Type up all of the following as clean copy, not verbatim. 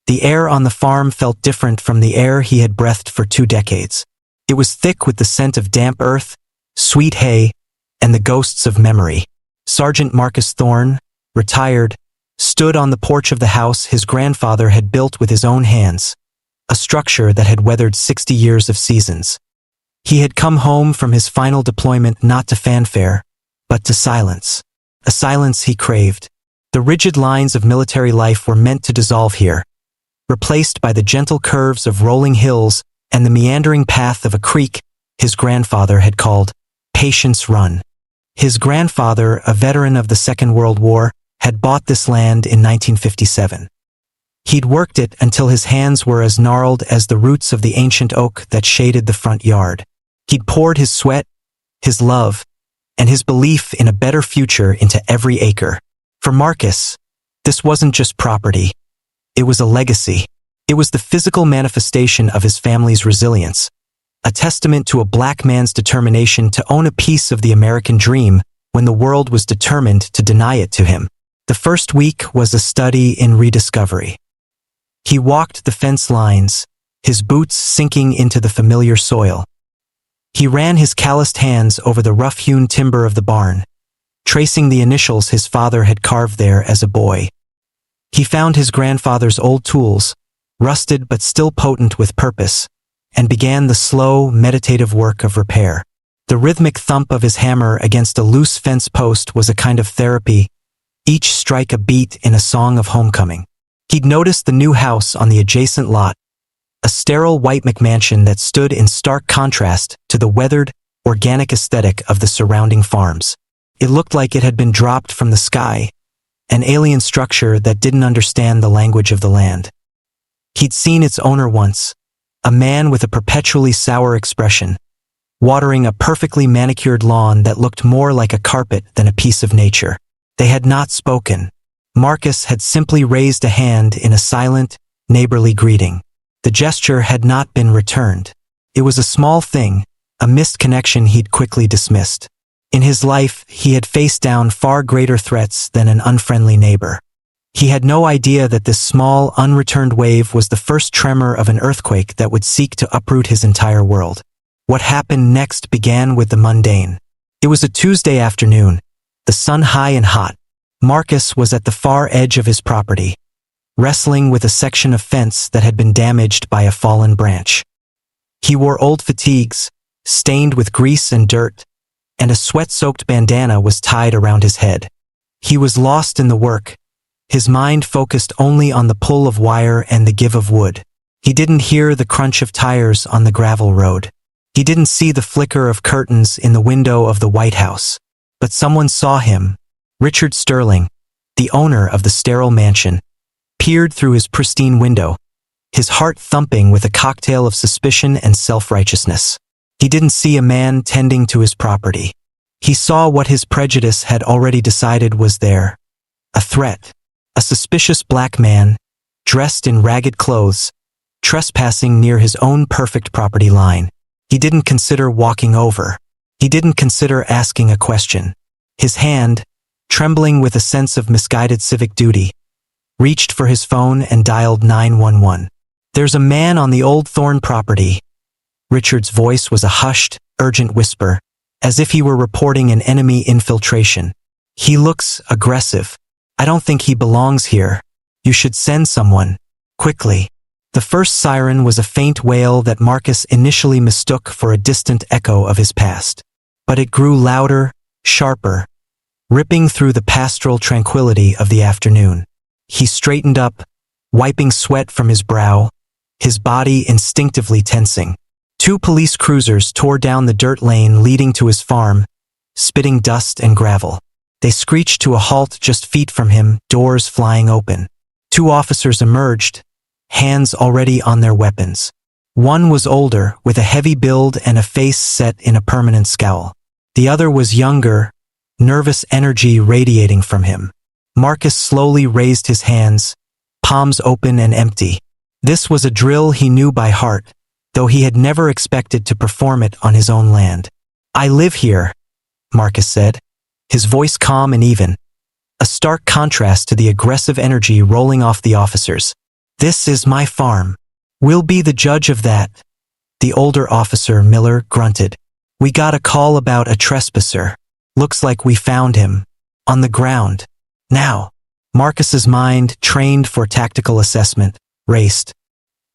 The air on the farm felt different from the air he had breathed for 2 decades. It was thick with the scent of damp earth, sweet hay, and the ghosts of memory. Sergeant Marcus Thorne, retired, stood on the porch of the house his grandfather had built with his own hands, a structure that had weathered 60 years of seasons. He had come home from his final deployment not to fanfare, but to silence. A silence he craved. The rigid lines of military life were meant to dissolve here, replaced by the gentle curves of rolling hills and the meandering path of a creek his grandfather had called Patience Run. His grandfather, a veteran of the Second World War, had bought this land in 1957. He'd worked it until his hands were as gnarled as the roots of the ancient oak that shaded the front yard. He'd poured his sweat, his love, and his belief in a better future into every acre. For Marcus, this wasn't just property. It was a legacy. It was the physical manifestation of his family's resilience, a testament to a black man's determination to own a piece of the American dream when the world was determined to deny it to him. The first week was a study in rediscovery. He walked the fence lines, his boots sinking into the familiar soil. He ran his calloused hands over the rough-hewn timber of the barn, tracing the initials his father had carved there as a boy. He found his grandfather's old tools, rusted but still potent with purpose, and began the slow, meditative work of repair. The rhythmic thump of his hammer against a loose fence post was a kind of therapy, each strike a beat in a song of homecoming. He'd noticed the new house on the adjacent lot, a sterile white McMansion that stood in stark contrast to the weathered, organic aesthetic of the surrounding farms. It looked like it had been dropped from the sky, an alien structure that didn't understand the language of the land. He'd seen its owner once, a man with a perpetually sour expression, watering a perfectly manicured lawn that looked more like a carpet than a piece of nature. They had not spoken. Marcus had simply raised a hand in a silent, neighborly greeting. The gesture had not been returned. It was a small thing, a missed connection he'd quickly dismissed. In his life, he had faced down far greater threats than an unfriendly neighbor. He had no idea that this small, unreturned wave was the first tremor of an earthquake that would seek to uproot his entire world. What happened next began with the mundane. It was a Tuesday afternoon, the sun high and hot. Marcus was at the far edge of his property, wrestling with a section of fence that had been damaged by a fallen branch. He wore old fatigues, stained with grease and dirt, and a sweat-soaked bandana was tied around his head. He was lost in the work, his mind focused only on the pull of wire and the give of wood. He didn't hear the crunch of tires on the gravel road. He didn't see the flicker of curtains in the window of the White House. But someone saw him. Richard Sterling, the owner of the sterile mansion, peered through his pristine window, his heart thumping with a cocktail of suspicion and self-righteousness. He didn't see a man tending to his property. He saw what his prejudice had already decided was there. A threat. A suspicious black man, dressed in ragged clothes, trespassing near his own perfect property line. He didn't consider walking over. He didn't consider asking a question. His hand, trembling with a sense of misguided civic duty, reached for his phone and dialed 911. "There's a man on the old Thorne property." Richard's voice was a hushed, urgent whisper, as if he were reporting an enemy infiltration. "He looks aggressive. I don't think he belongs here. You should send someone. Quickly." The first siren was a faint wail that Marcus initially mistook for a distant echo of his past. But it grew louder, sharper, ripping through the pastoral tranquility of the afternoon. He straightened up, wiping sweat from his brow, his body instinctively tensing. 2 police cruisers tore down the dirt lane leading to his farm, spitting dust and gravel. They screeched to a halt just feet from him, doors flying open. 2 officers emerged, hands already on their weapons. One was older, with a heavy build and a face set in a permanent scowl. The other was younger, nervous energy radiating from him. Marcus slowly raised his hands, palms open and empty. This was a drill he knew by heart, though he had never expected to perform it on his own land. "I live here," Marcus said, his voice calm and even, a stark contrast to the aggressive energy rolling off the officers. This is my farm. We'll be the judge of that. The older officer, Miller, grunted. We got a call about a trespasser. Looks like we found him. On the ground. Now. Marcus's mind, trained for tactical assessment, raced.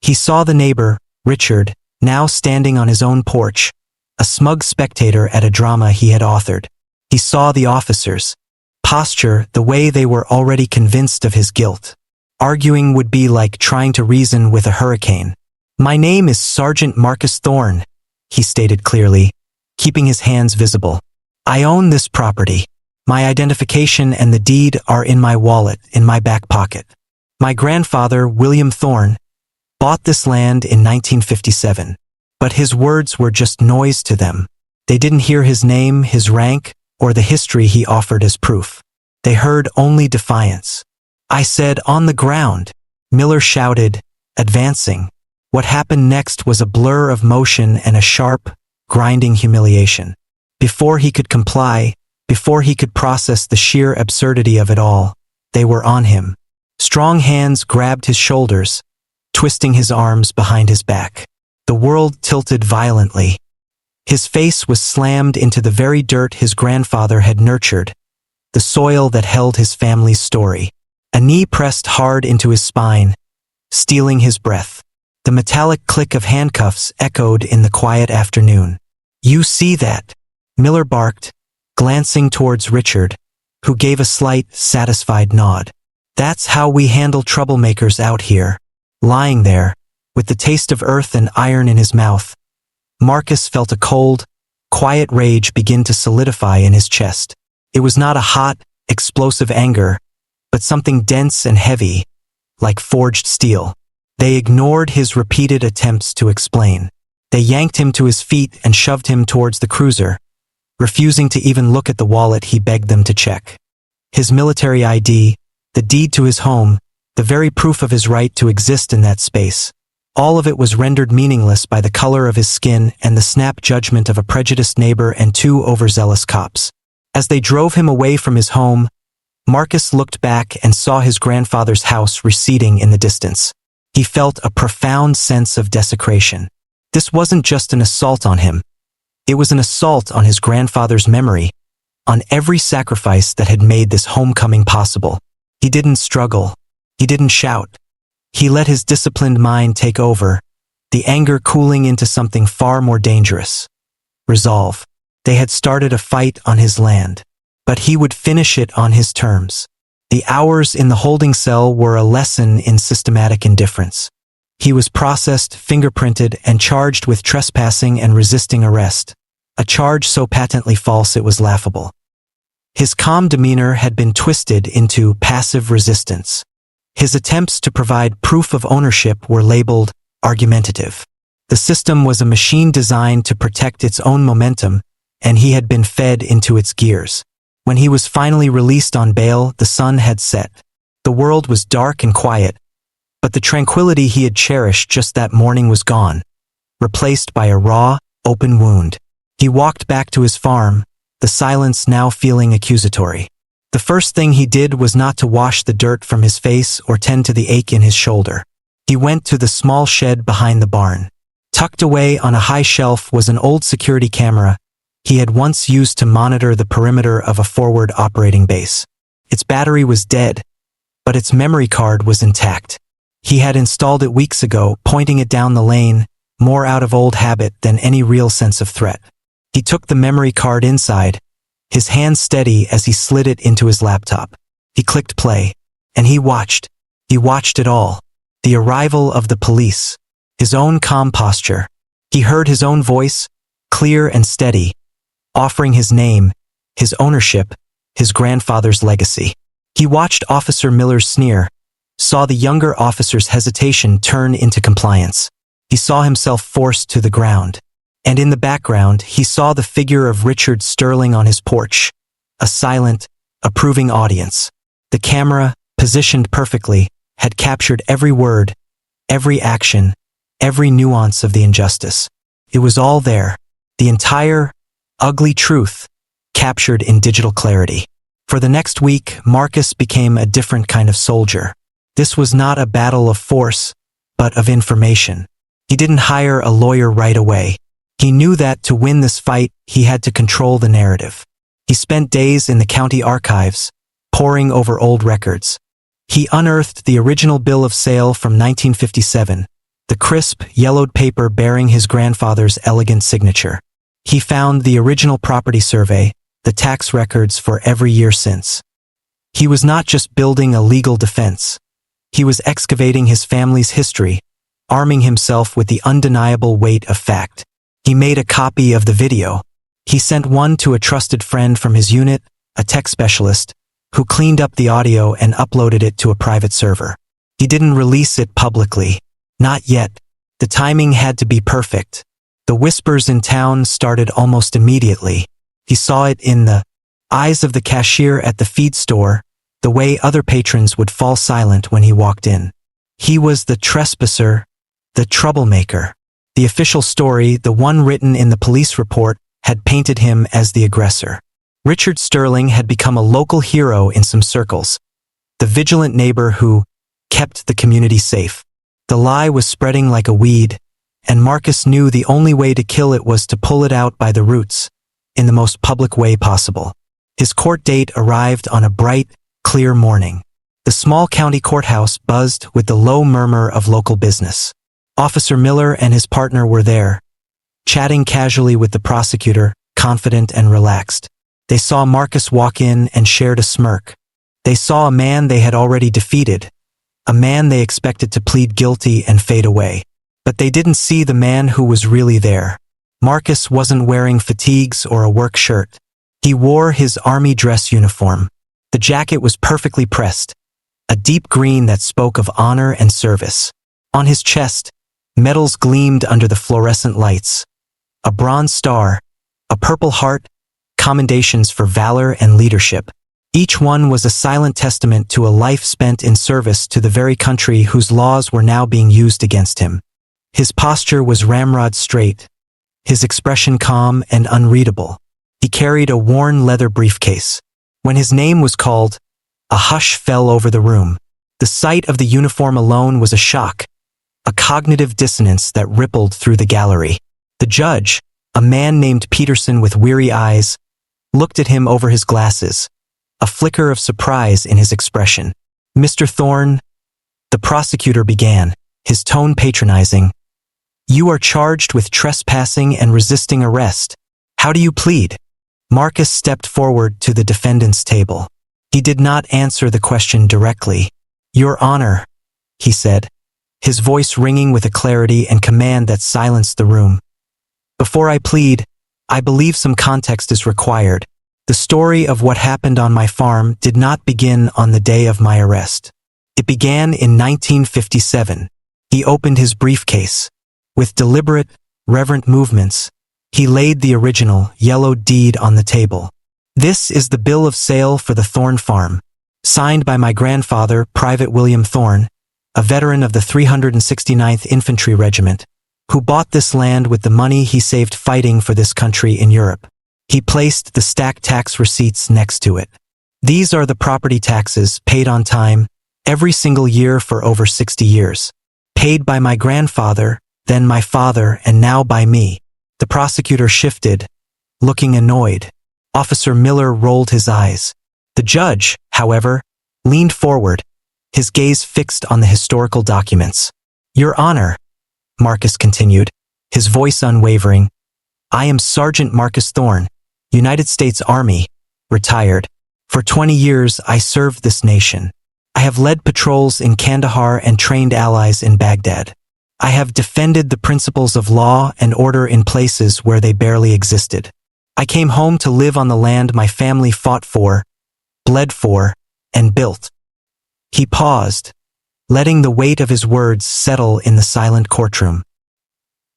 He saw the neighbor, Richard, now standing on his own porch, a smug spectator at a drama he had authored. He saw the officers. Posture, the way they were already convinced of his guilt. Arguing would be like trying to reason with a hurricane. My name is Sergeant Marcus Thorne, he stated clearly, keeping his hands visible. I own this property. My identification and the deed are in my wallet, in my back pocket. My grandfather, William Thorne, bought this land in 1957. But his words were just noise to them. They didn't hear his name, his rank, or the history he offered as proof. They heard only defiance. I said, on the ground. Miller shouted, advancing. What happened next was a blur of motion and a sharp, grinding humiliation. Before he could comply, before he could process the sheer absurdity of it all, they were on him. Strong hands grabbed his shoulders, twisting his arms behind his back. The world tilted violently. His face was slammed into the very dirt his grandfather had nurtured, the soil that held his family's story. A knee pressed hard into his spine, stealing his breath. The metallic click of handcuffs echoed in the quiet afternoon. You see that? Miller barked, glancing towards Richard, who gave a slight, satisfied nod. That's how we handle troublemakers out here. Lying there, with the taste of earth and iron in his mouth, Marcus felt a cold, quiet rage begin to solidify in his chest. It was not a hot, explosive anger, but something dense and heavy, like forged steel. They ignored his repeated attempts to explain. They yanked him to his feet and shoved him towards the cruiser, refusing to even look at the wallet he begged them to check. His military ID, the deed to his home, the very proof of his right to exist in that space. All of it was rendered meaningless by the color of his skin and the snap judgment of a prejudiced neighbor and two overzealous cops. As they drove him away from his home, Marcus looked back and saw his grandfather's house receding in the distance. He felt a profound sense of desecration. This wasn't just an assault on him. It was an assault on his grandfather's memory, on every sacrifice that had made this homecoming possible. He didn't struggle. He didn't shout. He let his disciplined mind take over, the anger cooling into something far more dangerous. Resolve. They had started a fight on his land, but he would finish it on his terms. The hours in the holding cell were a lesson in systematic indifference. He was processed, fingerprinted, and charged with trespassing and resisting arrest, a charge so patently false it was laughable. His calm demeanor had been twisted into passive resistance. His attempts to provide proof of ownership were labeled argumentative. The system was a machine designed to protect its own momentum, and he had been fed into its gears. When he was finally released on bail, the sun had set. The world was dark and quiet, but the tranquility he had cherished just that morning was gone, replaced by a raw, open wound. He walked back to his farm, the silence now feeling accusatory. The first thing he did was not to wash the dirt from his face or tend to the ache in his shoulder. He went to the small shed behind the barn. Tucked away on a high shelf was an old security camera he had once used to monitor the perimeter of a forward operating base. Its battery was dead, but its memory card was intact. He had installed it weeks ago, pointing it down the lane, more out of old habit than any real sense of threat. He took the memory card inside, his hand steady as he slid it into his laptop. He clicked play, and he watched. He watched it all. The arrival of the police, his own calm posture. He heard his own voice, clear and steady, offering his name, his ownership, his grandfather's legacy. He watched Officer Miller's sneer, saw the younger officer's hesitation turn into compliance. He saw himself forced to the ground. And in the background, he saw the figure of Richard Sterling on his porch, a silent, approving audience. The camera, positioned perfectly, had captured every word, every action, every nuance of the injustice. It was all there, the entire, ugly truth, captured in digital clarity. For the next week, Marcus became a different kind of soldier. This was not a battle of force, but of information. He didn't hire a lawyer right away. He knew that to win this fight, he had to control the narrative. He spent days in the county archives, poring over old records. He unearthed the original bill of sale from 1957, the crisp, yellowed paper bearing his grandfather's elegant signature. He found the original property survey, the tax records for every year since. He was not just building a legal defense. He was excavating his family's history, arming himself with the undeniable weight of fact. He made a copy of the video. He sent one to a trusted friend from his unit, a tech specialist, who cleaned up the audio and uploaded it to a private server. He didn't release it publicly. Not yet. The timing had to be perfect. The whispers in town started almost immediately. He saw it in the eyes of the cashier at the feed store, the way other patrons would fall silent when he walked in. He was the trespasser, the troublemaker. The official story, the one written in the police report, had painted him as the aggressor. Richard Sterling had become a local hero in some circles, the vigilant neighbor who kept the community safe. The lie was spreading like a weed, and Marcus knew the only way to kill it was to pull it out by the roots, in the most public way possible. His court date arrived on a bright, clear morning. The small county courthouse buzzed with the low murmur of local business. Officer Miller and his partner were there, chatting casually with the prosecutor, confident and relaxed. They saw Marcus walk in and shared a smirk. They saw a man they had already defeated, a man they expected to plead guilty and fade away. But they didn't see the man who was really there. Marcus wasn't wearing fatigues or a work shirt. He wore his army dress uniform. The jacket was perfectly pressed, a deep green that spoke of honor and service. On his chest, medals gleamed under the fluorescent lights. A bronze star, a purple heart, commendations for valor and leadership. Each one was a silent testament to a life spent in service to the very country whose laws were now being used against him. His posture was ramrod straight, his expression calm and unreadable. He carried a worn leather briefcase. When his name was called, a hush fell over the room. The sight of the uniform alone was a shock, a cognitive dissonance that rippled through the gallery. The judge, a man named Peterson with weary eyes, looked at him over his glasses, a flicker of surprise in his expression. "Mr. Thorne," the prosecutor began, his tone patronizing, "you are charged with trespassing and resisting arrest. How do you plead?" Marcus stepped forward to the defendant's table. He did not answer the question directly. "Your Honor," he said, his voice ringing with a clarity and command that silenced the room. "Before I plead, I believe some context is required. The story of what happened on my farm did not begin on the day of my arrest. It began in 1957. He opened his briefcase. With deliberate, reverent movements, he laid the original, yellowed deed on the table. "This is the bill of sale for the Thorne farm, signed by my grandfather, Private William Thorne, a veteran of the 369th Infantry Regiment, who bought this land with the money he saved fighting for this country in Europe." He placed the stacked tax receipts next to it. "These are the property taxes paid on time, every single year for over 60 years. Paid by my grandfather, then my father, and now by me." The prosecutor shifted, looking annoyed. Officer Miller rolled his eyes. The judge, however, leaned forward, his gaze fixed on the historical documents. "Your Honor," Marcus continued, his voice unwavering, "I am Sergeant Marcus Thorne, United States Army, retired. For 20 years I served this nation. I have led patrols in Kandahar and trained allies in Baghdad. I have defended the principles of law and order in places where they barely existed. I came home to live on the land my family fought for, bled for, and built." He paused, letting the weight of his words settle in the silent courtroom.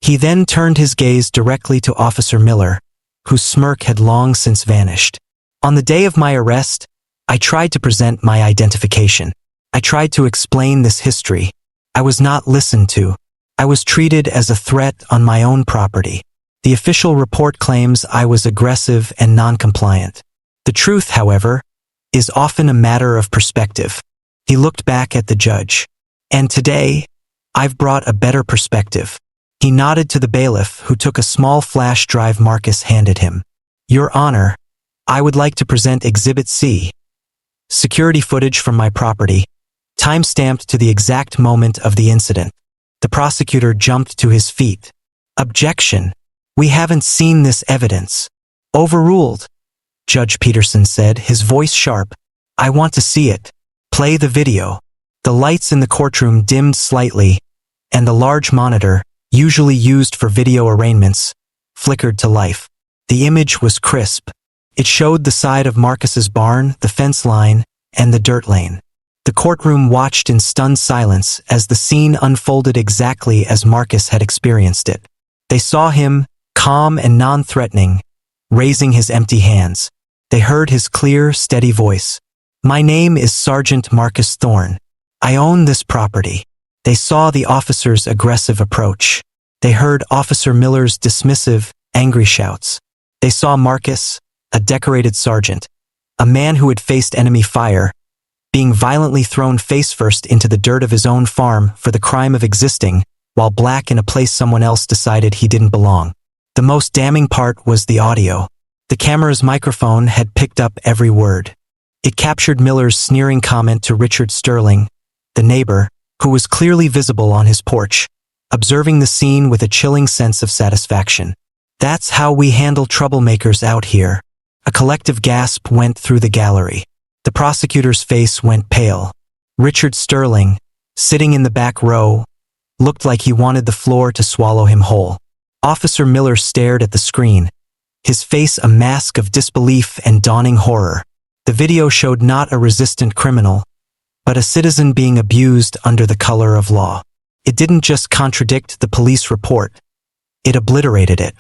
He then turned his gaze directly to Officer Miller, whose smirk had long since vanished. "On the day of my arrest, I tried to present my identification. I tried to explain this history. I was not listened to. I was treated as a threat on my own property. The official report claims I was aggressive and non-compliant. The truth, however, is often a matter of perspective. He looked back at the judge. And today, I've brought a better perspective. He nodded to the bailiff, who took a small flash drive Marcus handed him. Your Honor, I would like to present Exhibit C. Security footage from my property, time-stamped to the exact moment of the incident. The prosecutor jumped to his feet. Objection. We haven't seen this evidence. Overruled. Judge Peterson said, his voice sharp. I want to see it. Play the video. The lights in the courtroom dimmed slightly, and the large monitor, usually used for video arraignments, flickered to life. The image was crisp. It showed the side of Marcus's barn, the fence line, and the dirt lane. The courtroom watched in stunned silence as the scene unfolded exactly as Marcus had experienced it. They saw him, calm and non-threatening, raising his empty hands. They heard his clear, steady voice. My name is Sergeant Marcus Thorne. I own this property. They saw the officer's aggressive approach. They heard Officer Miller's dismissive, angry shouts. They saw Marcus, a decorated sergeant, a man who had faced enemy fire, being violently thrown face-first into the dirt of his own farm for the crime of existing, while black in a place someone else decided he didn't belong. The most damning part was the audio. The camera's microphone had picked up every word. It captured Miller's sneering comment to Richard Sterling, the neighbor, who was clearly visible on his porch, observing the scene with a chilling sense of satisfaction. That's how we handle troublemakers out here. A collective gasp went through the gallery. The prosecutor's face went pale. Richard Sterling, sitting in the back row, looked like he wanted the floor to swallow him whole. Officer Miller stared at the screen, his face a mask of disbelief and dawning horror. The video showed not a resistant criminal, but a citizen being abused under the color of law. It didn't just contradict the police report. It obliterated it.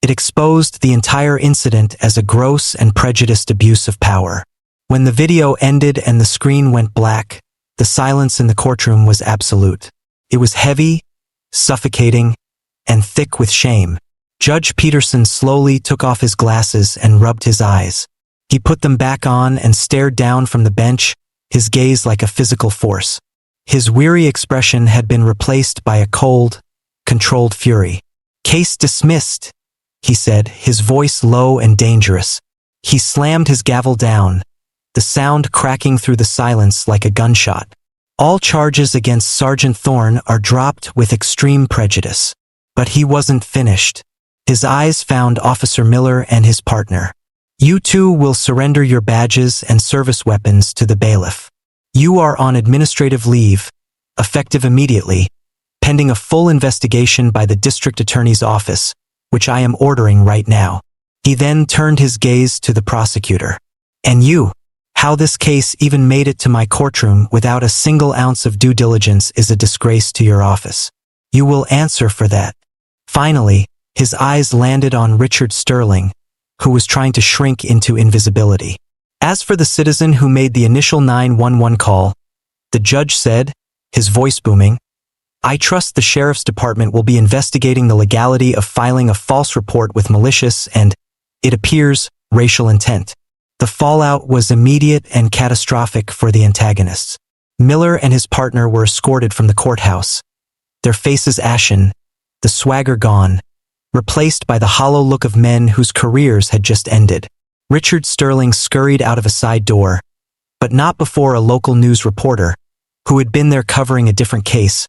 It exposed the entire incident as a gross and prejudiced abuse of power. When the video ended and the screen went black, the silence in the courtroom was absolute. It was heavy, suffocating, and thick with shame. Judge Peterson slowly took off his glasses and rubbed his eyes. He put them back on and stared down from the bench, his gaze like a physical force. His weary expression had been replaced by a cold, controlled fury. Case dismissed, he said, his voice low and dangerous. He slammed his gavel down, the sound cracking through the silence like a gunshot. All charges against Sergeant Thorne are dropped with extreme prejudice. But he wasn't finished. His eyes found Officer Miller and his partner. You two will surrender your badges and service weapons to the bailiff. You are on administrative leave, effective immediately, pending a full investigation by the district attorney's office, which I am ordering right now. He then turned his gaze to the prosecutor. And you, how this case even made it to my courtroom without a single ounce of due diligence is a disgrace to your office. You will answer for that. Finally, his eyes landed on Richard Sterling, who was trying to shrink into invisibility. As for the citizen who made the initial 911 call, the judge said, his voice booming, I trust the sheriff's department will be investigating the legality of filing a false report with malicious and, it appears, racial intent. The fallout was immediate and catastrophic for the antagonists. Miller and his partner were escorted from the courthouse, their faces ashen, the swagger gone, replaced by the hollow look of men whose careers had just ended. Richard Sterling scurried out of a side door, but not before a local news reporter, who had been there covering a different case,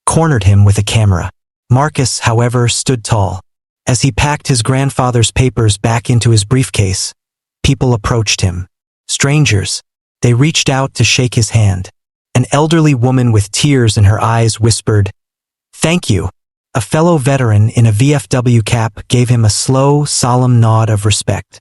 cornered him with a camera. Marcus, however, stood tall. As he packed his grandfather's papers back into his briefcase, people approached him. Strangers. They reached out to shake his hand. An elderly woman with tears in her eyes whispered, Thank you. A fellow veteran in a VFW cap gave him a slow, solemn nod of respect.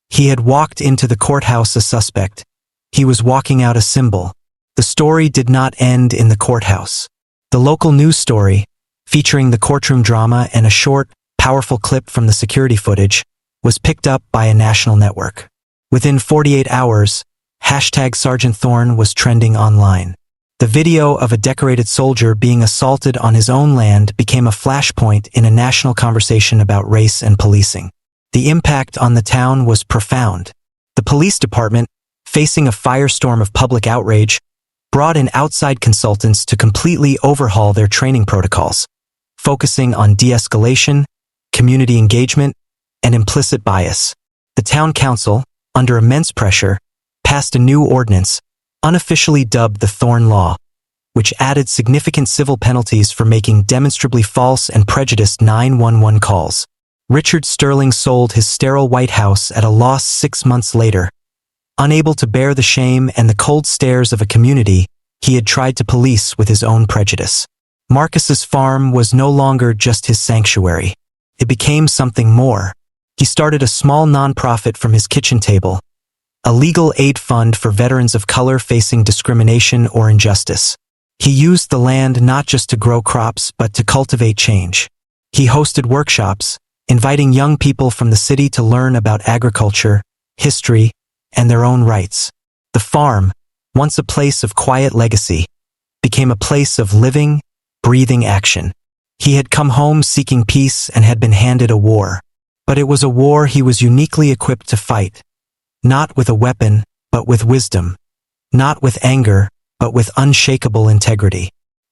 He had walked into the courthouse a suspect. He was walking out a symbol. The story did not end in the courthouse. The local news story, featuring the courtroom drama and a short, powerful clip from the security footage, was picked up by a national network. Within 48 hours, #Sergeant Thorne was trending online. The video of a decorated soldier being assaulted on his own land became a flashpoint in a national conversation about race and policing. The impact on the town was profound. The police department, facing a firestorm of public outrage, brought in outside consultants to completely overhaul their training protocols, focusing on de-escalation, community engagement, and implicit bias. The town council, under immense pressure, passed a new ordinance, unofficially dubbed the Thorn Law, which added significant civil penalties for making demonstrably false and prejudiced 911 calls. Richard Sterling sold his sterile White House at a loss 6 months later, unable to bear the shame and the cold stares of a community he had tried to police with his own prejudice. Marcus's farm was no longer just his sanctuary. It became something more. He started a small nonprofit from his kitchen table, a legal aid fund for veterans of color facing discrimination or injustice. He used the land not just to grow crops but to cultivate change. He hosted workshops, inviting young people from the city to learn about agriculture, history, and their own rights. The farm, once a place of quiet legacy, became a place of living, breathing action. He had come home seeking peace and had been handed a war. But it was a war he was uniquely equipped to fight, not with a weapon, but with wisdom, not with anger, but with unshakable integrity.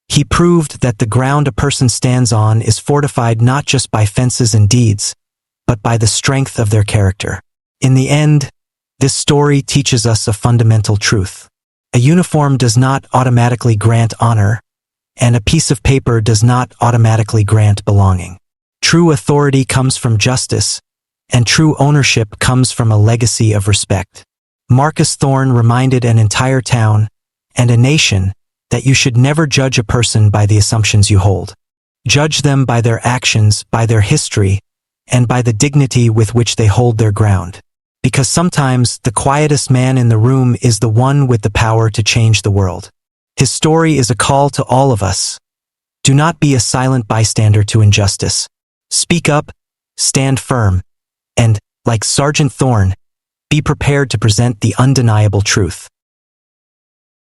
He proved that the ground a person stands on is fortified not just by fences and deeds, but by the strength of their character. In the end, this story teaches us a fundamental truth. A uniform does not automatically grant honor, and a piece of paper does not automatically grant belonging. True authority comes from justice, and true ownership comes from a legacy of respect. Marcus Thorne reminded an entire town and a nation that you should never judge a person by the assumptions you hold. Judge them by their actions, by their history, and by the dignity with which they hold their ground. Because sometimes the quietest man in the room is the one with the power to change the world. His story is a call to all of us. Do not be a silent bystander to injustice. Speak up, stand firm, and, like Sergeant Thorne, be prepared to present the undeniable truth.